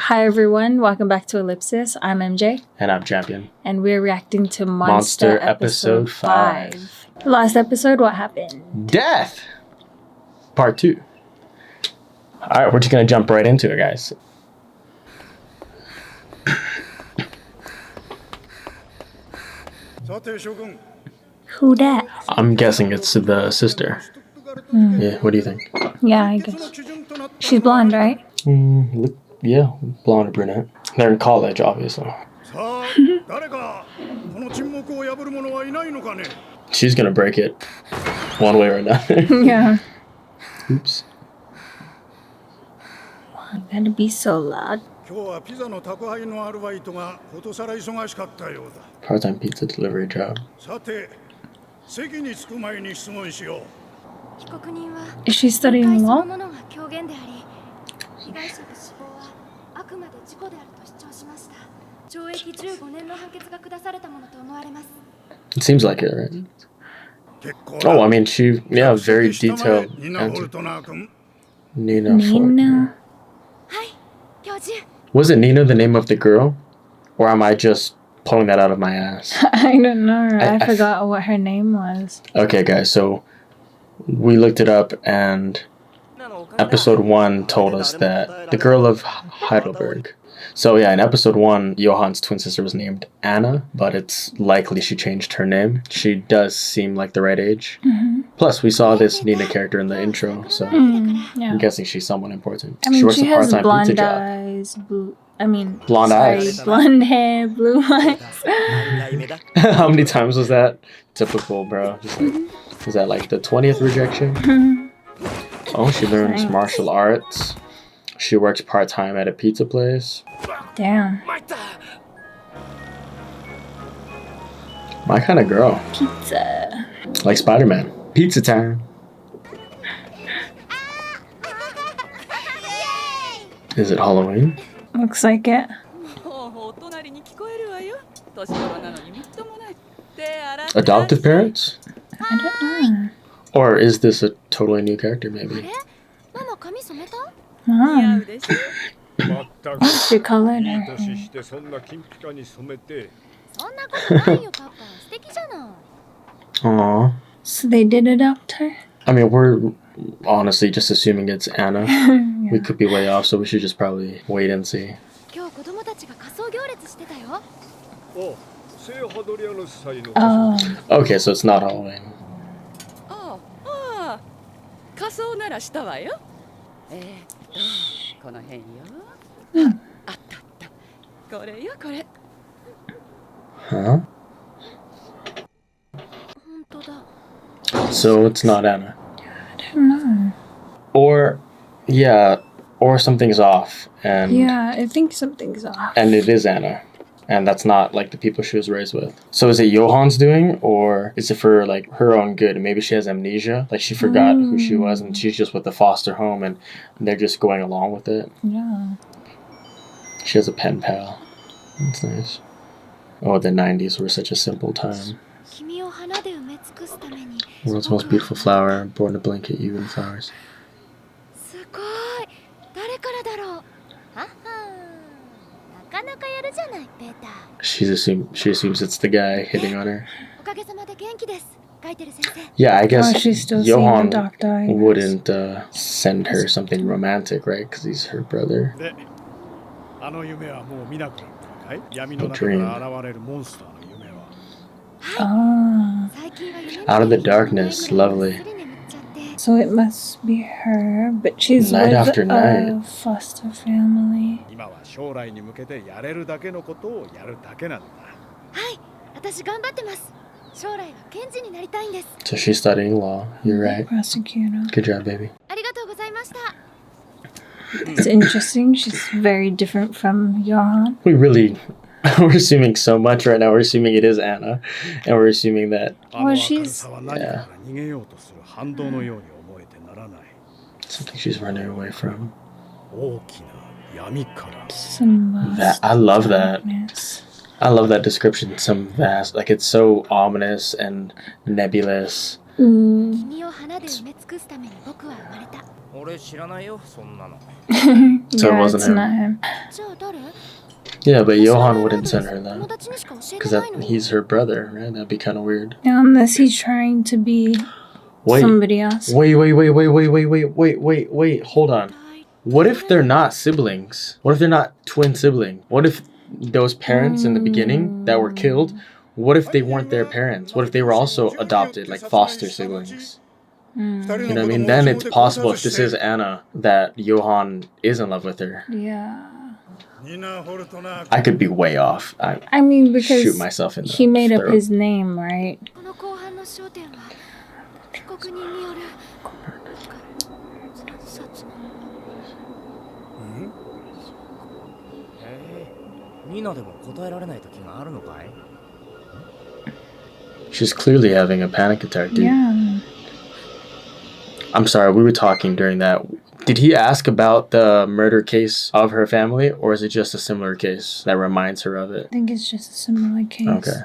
Hi everyone, welcome back to Ellipsis. I'm MJ. And I'm Champion. And we're reacting to Monster episode 5. Last episode, what happened? Death! Part 2. Alright, we're just gonna jump right into it, guys. Who that? I'm guessing it's the sister. Yeah, what do you think? Yeah, I guess. She's blonde, right? Yeah, blonde or brunette. They're in college, obviously. She's gonna break it one way or another. Yeah. Oops. Why gotta be so loud? Part-time pizza delivery job. Is she studying law? It seems like it, right? Oh, I mean, very detailed answer. Nina. Was it Nina the name of the girl? Or am I just pulling that out of my ass? I don't know. I forgot what her name was. Okay, guys, so we looked it up and episode 1 told us that the girl of Heidelberg. So yeah, in episode 1, Johan's twin sister was named Anna, but it's likely she changed her name. She does seem like the right age. Mm-hmm. Plus, we saw this Nina character in the intro, so yeah. I'm guessing she's someone important. I mean, she has blonde eyes, blonde eyes, blonde hair, blue eyes. How many times was that? Typical, bro. Just like, is that like the 20th rejection? Oh, she learns martial arts. She works part-time at a pizza place. Damn. My kind of girl. Pizza. Like Spider-Man. Pizza time. Is it Halloween? Looks like it. Adoptive parents? I don't know. Or is this a totally new character, maybe? She colored her hair. Aww. So they did adopt her? I mean, we're honestly just assuming it's Anna. Yeah. We could be way off, so we should just probably wait and see. Oh. Okay, so it's not Halloween. Huh? So it's not Anna. I don't know. Or something's off. And yeah, I think something's off. And it is Anna. And that's not like the people she was raised with. So is it Johan's doing, or is it for like her own good? Maybe she has amnesia, like she forgot who she was, and she's just with the foster home, and they're just going along with it. Yeah. She has a pen pal. That's nice. Oh, the 90s were such a simple time. World's most beautiful flower, born to blanket you in flowers. She assumes it's the guy hitting on her. Yeah, I guess Johan wouldn't send her something romantic, right? Because he's her brother. A dream. Oh. Out of the darkness, lovely. So it must be her, but she's night with after night. A foster family. So she's studying law. You're right. Prosecutor. Good job, baby. It's interesting. She's very different from Johan. We're assuming so much right now. We're assuming it is Anna, and we're assuming that. Well, she's. Yeah. Something she's running away from. I love that. I love that description. Some vast, like it's so ominous and nebulous. So it wasn't it's him. not him. Yeah, but Johan wouldn't send her that. Because he's her brother, right? That'd be kind of weird. Yeah, unless he's trying to be somebody else. Wait. Hold on. What if they're not siblings? What if they're not twin siblings? What if those parents in the beginning that were killed, what if they weren't their parents? What if they were also adopted, like foster siblings? You know what I mean? Then it's possible if this is Anna that Johan is in love with her. Yeah. I could be way off. I mean, because shoot myself in the he made up throat. his name, right? She's clearly having a panic attack, dude. Yeah. I'm sorry, we were talking during that. Did he ask about the murder case of her family, or is it just a similar case that reminds her of it? I think it's just a similar case. Okay.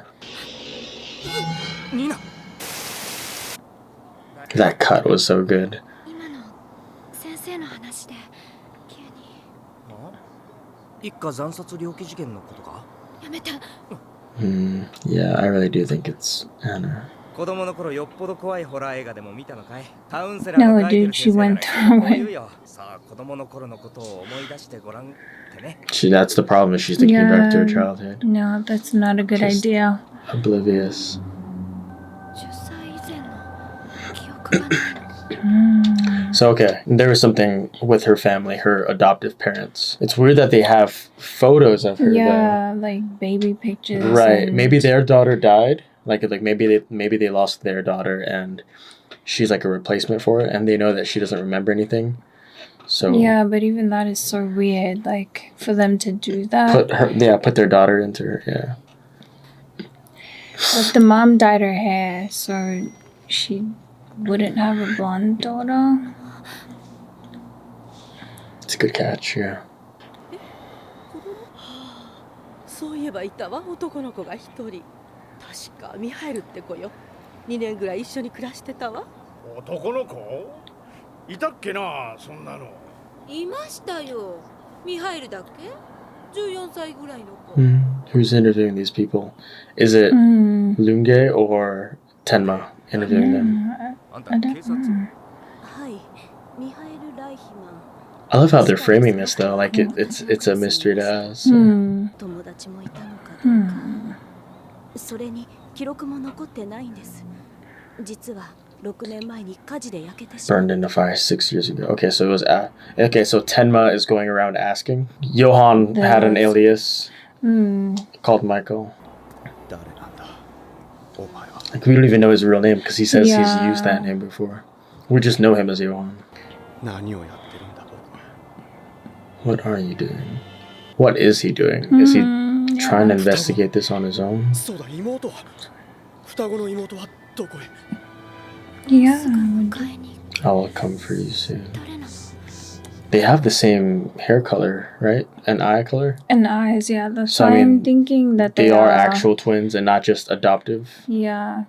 That cut was so good. Yeah, I really do think it's Anna. No, dude, she went through it. That's the problem, is she's thinking back to her childhood. No, that's not a good idea. Oblivious. So, okay, there was something with her family, her adoptive parents. It's weird that they have photos of her. Yeah, like baby pictures. Right. Maybe their daughter died. Like maybe they lost their daughter and she's like a replacement for it, and they know that she doesn't remember anything. So yeah, but even that is so weird. Like for them to do that. Put their daughter into her. Yeah. But the mom dyed her hair, so she wouldn't have a blonde daughter. It's a good catch, yeah. そういえばいたわ、男の子が一人。確かミハエルって子よ。2年ぐらい一緒に暮らしてたわ。男の子？いたっけな、そんなの。いましたよ。ミハエルだっけ？14歳ぐらいの子。Who's interviewing these people? Is it Lunge or Tenma interviewing them? I don't know. はい、ミハエル・ライヒマン。I love how they're framing this though, like it's a mystery to us. 友達もいたのかどうか。それに記録も残ってないんです。実は6年前に火事で焼けてしまう。 Burned in the fire 6 years ago. Okay, so it was okay. So Tenma is going around asking. Johan had an alias called Michael. Like we don't even know his real name because he says he's used that name before. We just know him as Johan. What are you doing? What is he doing? Is he trying to investigate this on his own? Yeah. I will come for you soon. They have the same hair color, right? And eye color? And eyes, yeah. That's So, why I mean, I'm thinking that they are actual twins and not just adoptive. Yeah.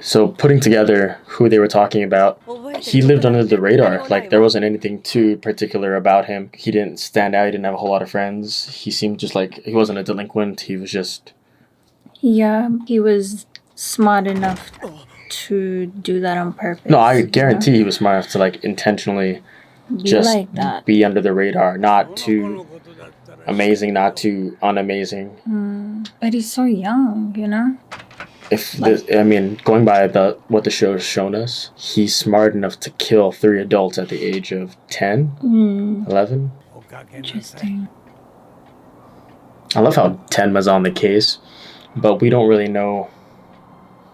So putting together who they were talking about, he lived under the radar. Like there wasn't anything too particular about him. He didn't stand out. He didn't have a whole lot of friends. He seemed just like he wasn't a delinquent. He was just... Yeah, he was smart enough to do that on purpose. No, I guarantee he was smart enough to like intentionally just like that. Be under the radar. Not too amazing, not too unamazing. But he's so young, you know? Going by what the show has shown us, he's smart enough to kill 3 adults at the age of 10, 11. Interesting. I love how Tenma's on the case, but we don't really know.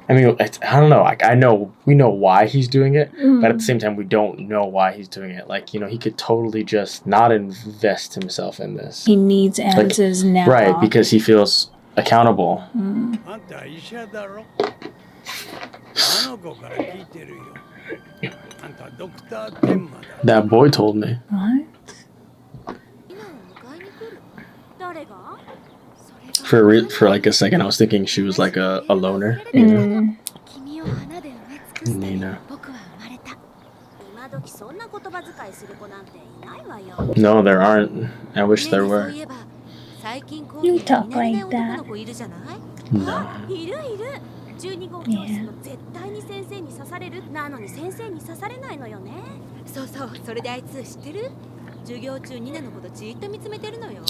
I mean, I don't know. We know why he's doing it, but at the same time, we don't know why he's doing it. Like, he could totally just not invest himself in this. He needs answers now. Right, because he feels accountable. That boy told me. What? For like a second, I was thinking she was like a loner. You know? Nina. No, there aren't. I wish there were. You talk like that. No. 12号教室の絶対に先生に刺されるなのに先生に刺されないのよね。そうそう、それであいつ知ってる？授業中ニナのことじーっと見つめてるのよ。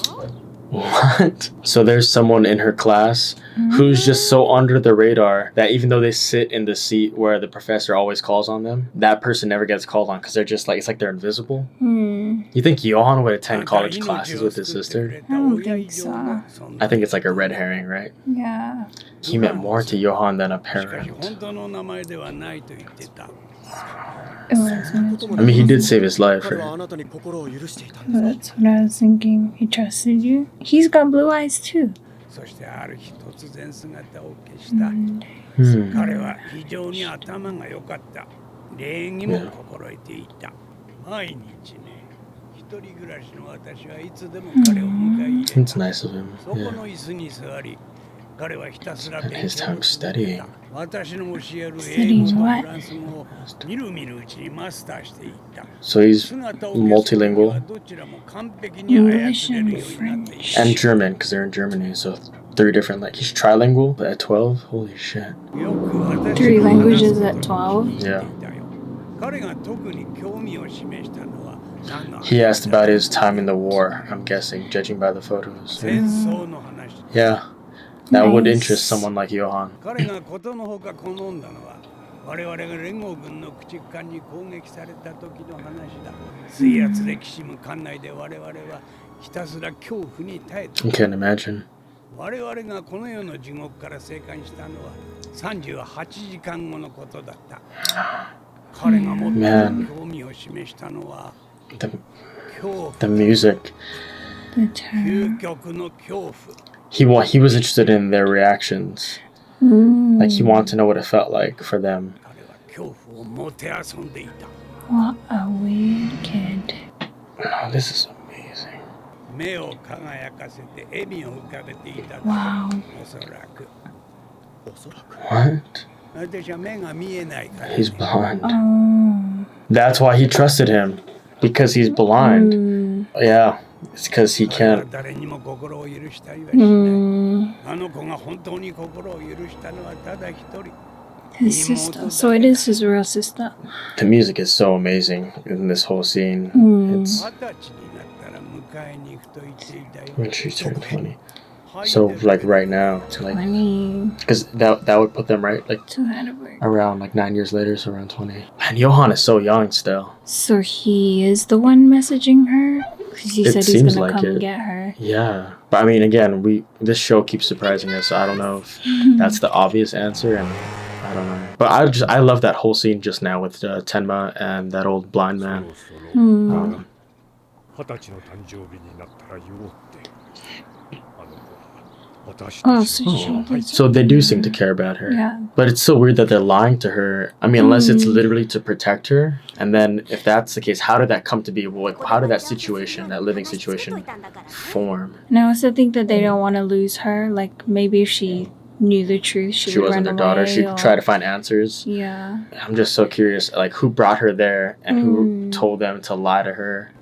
What? So there's someone in her class who's just so under the radar that even though they sit in the seat where the professor always calls on them, that person never gets called on because they're just like, it's like they're invisible. You think Johan would attend college classes with his sister? I don't think so. I think it's like a red herring, right? Yeah. He meant more to Johan than a parent. I mean, he did save his life, right? That's what I was thinking. He trusted you. He's got blue eyes too. そしてある日突然姿を消した。彼は非常に頭が良かった。礼儀も心得ていた。毎日ね、一人暮らしの私はいつでも彼を迎え入れた。It's nice of him. そこの椅子に座り、彼はひたすら勉 His 強 time を続け studying. た。私の教える英語とフランス語をみるみるうちにマスターしていった。 So he's multilingual. どちらも完璧に操れるようになっていた。 And German, because they're in Germany, so 3 different, like, he's trilingual at 12? Holy shit. 3 languages at 12? Yeah. He asked about his time in the war, I'm guessing, judging by the photos. Yeah, that would interest someone like Johan. 我々が連合軍の駆逐艦に攻撃された時の話だ。水圧できしむ艦内で我々はひたすら恐怖に耐えた。 I can't imagine. 我々がこの世の地獄から生還したのは38時間後のことだった。彼が最も興味を示したのは The music. The terror. 究極の恐怖。 He was interested in their reactions. Like he wanted to know what it felt like for them. 彼は恐怖をもてあそんでいた。 What a weird kid. Oh, this is amazing. 目を輝かせて笑みを浮かべていた。 Wow. おそらく。 What? 私は目が見えないから。 He's blind. Oh. That's why he trusted him. Because he's blind. Yeah. It's because he can't. 誰にも心を許したりはしない。あの子が本当に心を許したのはただ一人。 His sister. So it is his real sister. The music is so amazing in this whole scene. It's 20歳になったら迎えに行くと言っていたよ。 when she turned 20. So like right now, to like, 20 because that would put them right like to Heidelberg. around like 9 years later, so around 20. And Johan is so young still. So he is the one messaging her? Because he It said he's seems gonna like come it. and get her. Yeah, but I mean, again, this show keeps surprising us. So I don't know if that's the obvious answer, and I don't know. But I love that whole scene just now with Tenma and that old blind man. 20歳の誕生日になったら言おうって。あの子は私 Oh, たち so の she does. So they do seem to care about her. Yeah. But it's so weird that they're lying to her. I mean, unless it's literally to protect her. And then if that's the case, how did that come to be? Like, how did that situation, that living situation, form? And I also think that they don't want to lose her. Like, maybe if she knew the truth, she would wasn't run their daughter. away, She'd or- try to find answers. Yeah. I'm just so curious, like, who brought her there and who told them to lie to her?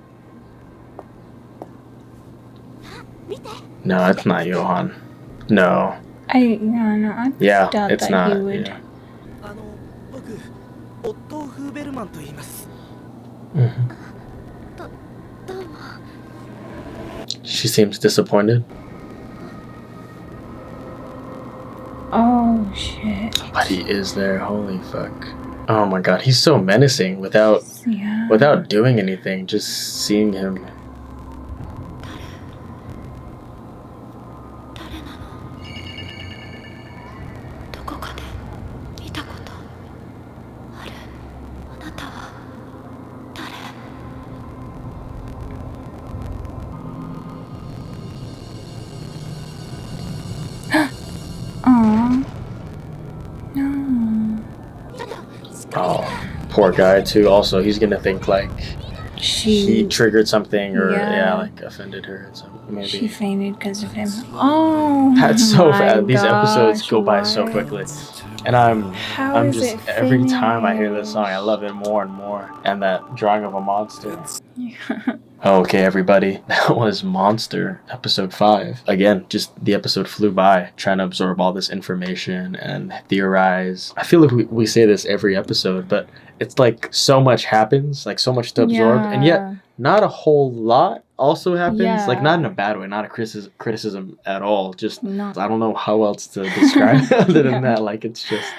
No, it's not Johan. No. I Yeah, doubt it's that not. he would. Yeah. 僕オットー・フーベルマンと言います。 She seems disappointed. Oh, shit. But he is there. Holy fuck. Oh my god, he's so menacing without Yeah. doing anything, just seeing him. Aw. No. Oh, poor guy too. Also, he's gonna think like he triggered something or like offended her. So maybe she fainted because of him. Oh, that's so my these episodes go by what? so quickly. And I'm How just is it every time I hear this finished? song, I love it more and more. And that drawing of a monster. Okay, everybody, that was Monster, episode 5. Again, just the episode flew by, trying to absorb all this information and theorize. I feel like we say this every episode, but it's like so much happens, like so much to absorb, and yet not a whole lot also happens. Like not in a bad way, not a criticism at all. Just I don't know how else to describe it other than that. Like it's just.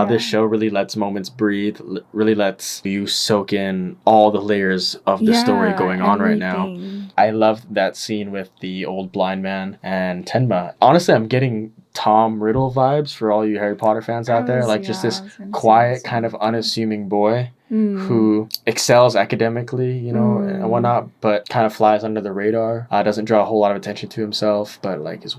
This show really lets moments breathe, really lets you soak in all the layers of the story going on right now. I love that scene with the old blind man and Tenma. Honestly, I'm getting Tom Riddle vibes for all you Harry Potter fans out there. Like just this quiet, kind of unassuming boy who excels academically, you know, and whatnot, but kind of flies under the radar. Doesn't draw a whole lot of attention to himself, but like is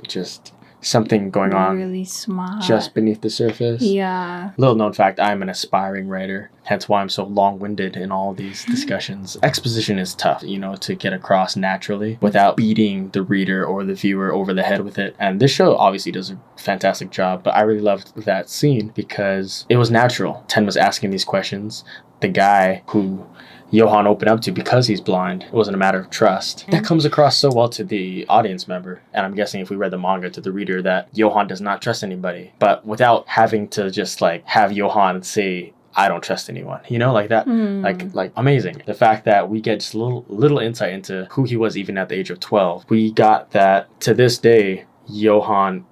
just something going on really smart just beneath the surface. Little known fact, I'm an aspiring writer, hence why I'm so long-winded in all these discussions. Exposition is tough, you know, to get across naturally without beating the reader or the viewer over the head with it. And this show obviously does a fantastic job, but I really loved that scene because it was natural. Ten was asking these questions. The guy who Johan opened up to because he's blind. It wasn't a matter of trust. That comes across so well to the audience member. And I'm guessing if we read the manga to the reader that Johan does not trust anybody. But without having to just like have Johan say, I don't trust anyone. You know, like that. Like amazing. The fact that we get just little insight into who he was even at the age of 12. We got that to this day, Johan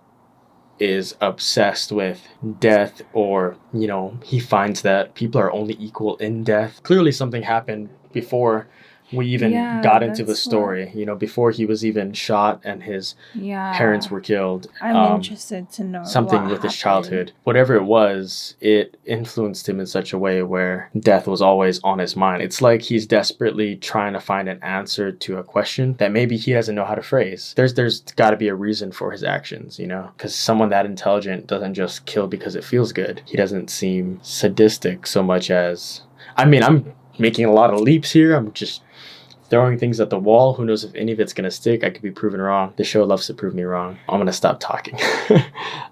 is obsessed with death, or you know, he finds that people are only equal in death. Clearly something happened before we even got into the story, you know, before he was even shot and his parents were killed. I'm interested to know something with his childhood. Whatever it was, it influenced him in such a way where death was always on his mind. It's like he's desperately trying to find an answer to a question that maybe he doesn't know how to phrase. There's got to be a reason for his actions, you know, because someone that intelligent doesn't just kill because it feels good. He doesn't seem sadistic so much as, I mean, I'm making a lot of leaps here. I'm just throwing things at the wall. Who knows if any of it's gonna stick? I could be proven wrong. The show loves to prove me wrong. I'm gonna stop talking.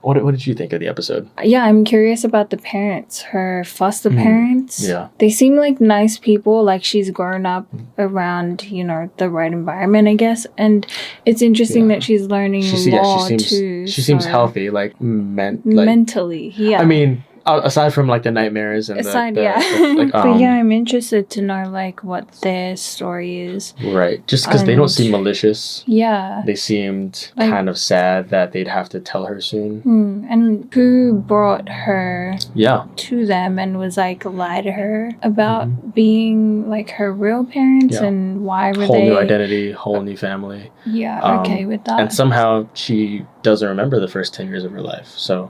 What did you think of the episode? Yeah, I'm curious about the parents, her foster parents. Yeah, they seem like nice people. Like she's grown up around, you know, the right environment, I guess. And it's interesting that she's learning law too. She seems healthy, like mentally. Yeah, I mean, aside from like the nightmares and but yeah, I'm interested to know like what their story is. Right, just because they don't seem malicious. Yeah, they seemed like, kind of sad that they'd have to tell her soon. And who brought her to them and was like lie to her about being like her real parents and why were whole they new identity, whole new family. Okay with that. And somehow she doesn't remember the first 10 years of her life. So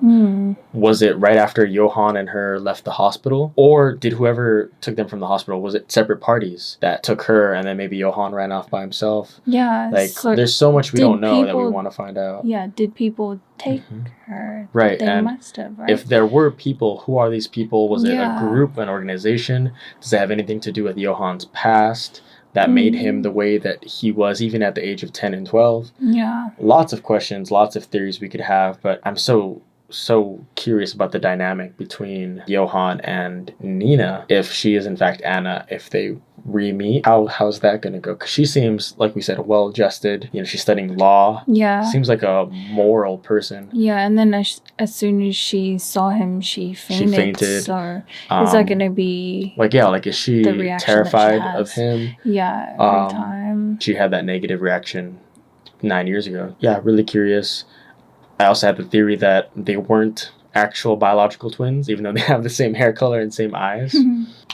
was it right after Johan and her left the hospital, or did whoever took them from the hospital, was it separate parties that took her and then maybe Johan ran off by himself? Like so there's so much we don't know that we want to find out. Did people take her? Right. They must have, right? If there were people, who are these people? Was it a group, an organization? Does it have anything to do with Johan's past that made him the way that he was, even at the age of 10 and 12? Lots of questions, lots of theories we could have, but I'm so curious about the dynamic between Johan and Nina. If she is in fact Anna, if they re-meet, how's that gonna go? Because she seems, like we said, well-adjusted. You know, she's studying law. Seems like a moral person. And then as soon as she saw him, she fainted. So is that gonna be like is she terrified of him? Every time she had that negative reaction 9 years ago. Really curious. I also had the theory that they weren't actual biological twins, even though they have the same hair color and same eyes.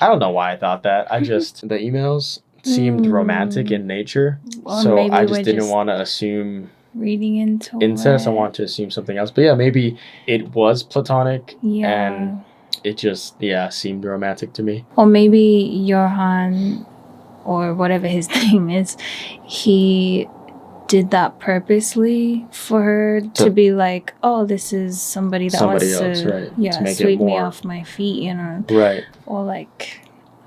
I don't know why I thought that. I just, the emails seemed romantic in nature. So I just didn't want to assume reading into incest. I wanted to assume something else. But maybe it was platonic and it just, seemed romantic to me. Or maybe Johan, or whatever his name is, he did that purposely for her to be like, oh, this is somebody that wants to to make sweep it more me off my feet, you know, right? Or like,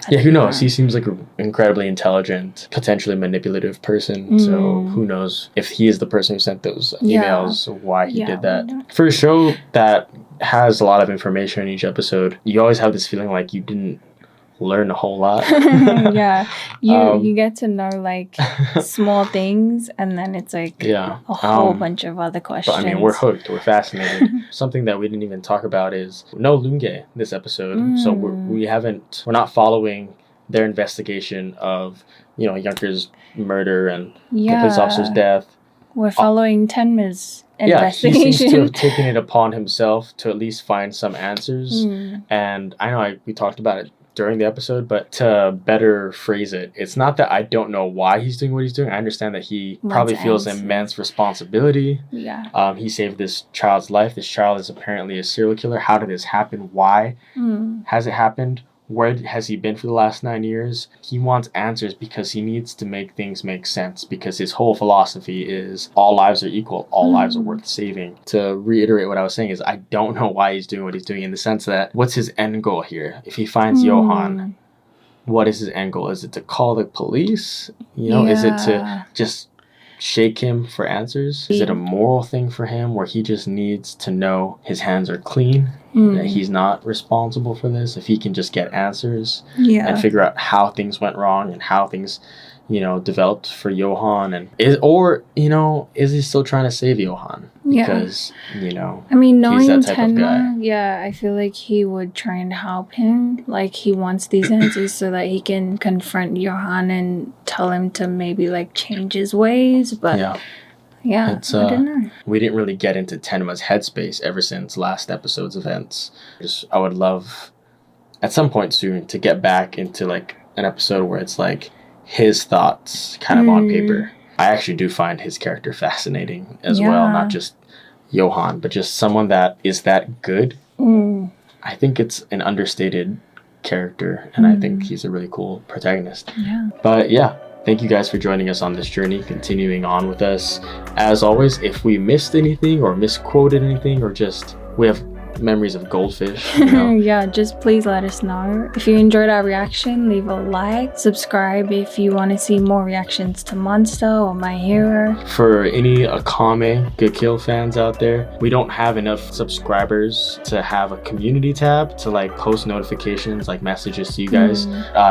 Yeah, who knows? He seems like an incredibly intelligent, potentially manipulative person. So who knows if he is the person who sent those emails, why he did that. For a show that has a lot of information in each episode, you always have this feeling like you didn't learn a whole lot. Yeah, you get to know like small things, and then it's like a whole bunch of other questions. But I mean, we're hooked, we're fascinated. Something that we didn't even talk about is no Lunge this episode. So we're not following their investigation of Younker's murder and the police officer's death. We're following Tenma's investigation. He seems to have taken it upon himself to at least find some answers. And I know we talked about it during the episode, but to better phrase it, it's not that I don't know why he's doing what he's doing. I understand that he probably feels immense responsibility. He saved this child's life. This child is apparently a serial killer. How did this happen? Why has it happened? Where has he been for the last 9 years? He wants answers because he needs to make things make sense, because his whole philosophy is all lives are equal, all lives are worth saving. To reiterate what I was saying is I don't know why he's doing what he's doing, in the sense that what's his end goal here? If he finds Johan, what is his end goal? Is it to call the police? Is it to just shake him for answers? Is it a moral thing for him where he just needs to know his hands are clean, that he's not responsible for this? If he can just get answers and figure out how things went wrong and how things developed for Johan, and is he still trying to save Johan? Because I mean, knowing he's that type of guy. I feel like he would try and help him. Like, he wants these answers so that he can confront Johan and tell him to maybe like change his ways. But I don't know. We didn't really get into Tenma's headspace ever since last episode's events. I would love at some point soon to get back into like an episode where it's like his thoughts kind of on paper. I actually do find his character fascinating as well, not just Johan, but just someone that is that good. I think it's an understated character, and I think he's a really cool protagonist. But thank you guys for joining us on this journey, continuing on with us. As always, if we missed anything or misquoted anything, or just we have memories of goldfish, just please let us know. If you enjoyed our reaction, leave a like, subscribe if you want to see more reactions to Monster or My Hero. For any Akame Good Kill fans out there, we don't have enough subscribers to have a community tab to like post notifications, like messages to you guys.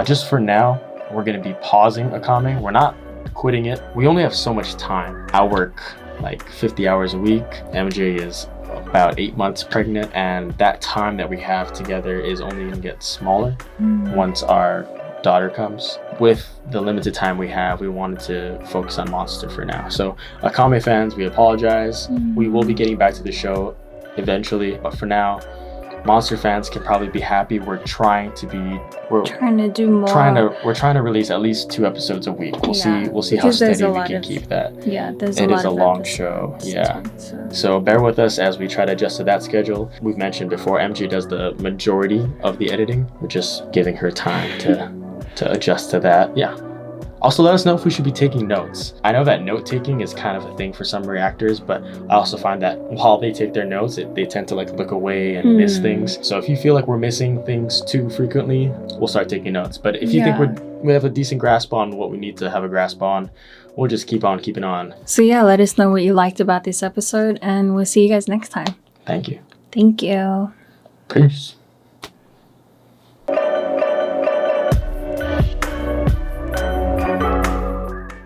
Just for now, we're going to be pausing Akame. We're not quitting it. We only have so much time. I work like 50 hours a week. MJ is about 8 months pregnant, and that time that we have together is only going to get smaller once our daughter comes. With the limited time we have, we wanted to focus on Monster for now. So Akame fans, we apologize. We will be getting back to the show eventually, but for now, Monster fans can probably be happy. We're trying to do more. We're trying to release at least 2 episodes a week. We'll see how steady we can keep that. It is a long show. So bear with us as we try to adjust to that schedule. We've mentioned before, MJ does the majority of the editing. We're just giving her time to adjust to that. Also, let us know if we should be taking notes. I know that note-taking is kind of a thing for some reactors, but I also find that while they take their notes, they tend to like look away and miss things. So if you feel like we're missing things too frequently, we'll start taking notes. But if you think we have a decent grasp on what we need to have a grasp on, we'll just keep on keeping on. So let us know what you liked about this episode, and we'll see you guys next time. Thank you. Thank you. Peace.